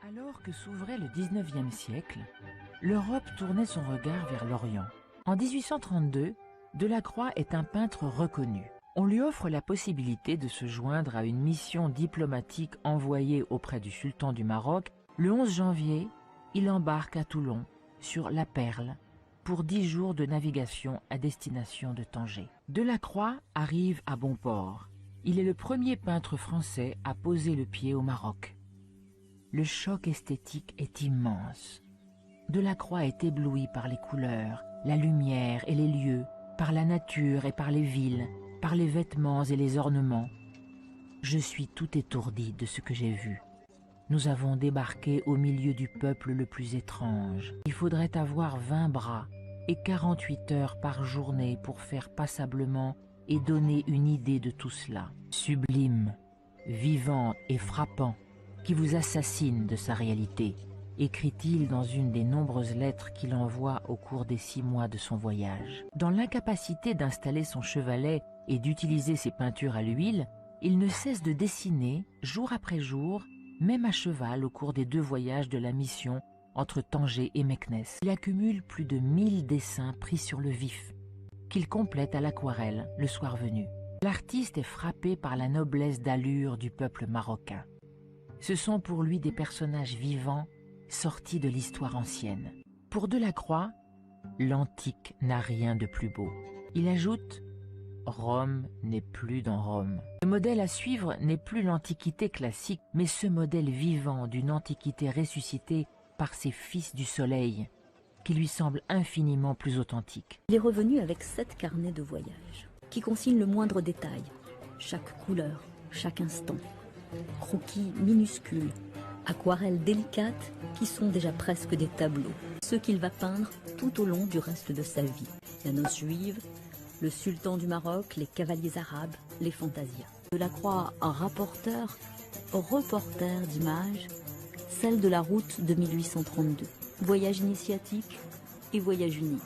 Alors que s'ouvrait le XIXe siècle, l'Europe tournait son regard vers l'Orient. En 1832, Delacroix est un peintre reconnu. On lui offre la possibilité de se joindre à une mission diplomatique envoyée auprès du sultan du Maroc. Le 11 janvier, il embarque à Toulon, sur la Perle, pour 10 jours de navigation à destination de Tanger. Delacroix arrive à bon port. Il est le premier peintre français à poser le pied au Maroc. Le choc esthétique est immense. Delacroix est ébloui par les couleurs, la lumière et les lieux, par la nature et par les villes, par les vêtements et les ornements. Je suis tout étourdi de ce que j'ai vu. Nous avons débarqué au milieu du peuple le plus étrange. Il faudrait avoir 20 bras et 48 heures par journée pour faire passablement et donner une idée de tout cela. Sublime, vivant et frappant, qui vous assassine de sa réalité, écrit-il dans une des nombreuses lettres qu'il envoie au cours des 6 mois de son voyage. Dans l'incapacité d'installer son chevalet et d'utiliser ses peintures à l'huile, il ne cesse de dessiner, jour après jour, même à cheval au cours des 2 voyages de la mission entre Tanger et Meknès. Il accumule plus de 1000 dessins pris sur le vif, qu'il complète à l'aquarelle le soir venu. L'artiste est frappé par la noblesse d'allure du peuple marocain. Ce sont pour lui des personnages vivants sortis de l'histoire ancienne. Pour Delacroix, l'antique n'a rien de plus beau. Il ajoute « Rome n'est plus dans Rome ». Le modèle à suivre n'est plus l'antiquité classique, mais ce modèle vivant d'une antiquité ressuscitée par ses fils du soleil, qui lui semble infiniment plus authentique. Il est revenu avec 7 carnets de voyage, qui consignent le moindre détail, chaque couleur, chaque instant, croquis minuscules, aquarelles délicates qui sont déjà presque des tableaux, ceux qu'il va peindre tout au long du reste de sa vie. La noce juive, le sultan du Maroc, les cavaliers arabes, les fantasias. Delacroix, un rapporteur, reporter d'images, celle de la route de 1832. Voyage initiatique et voyage unique.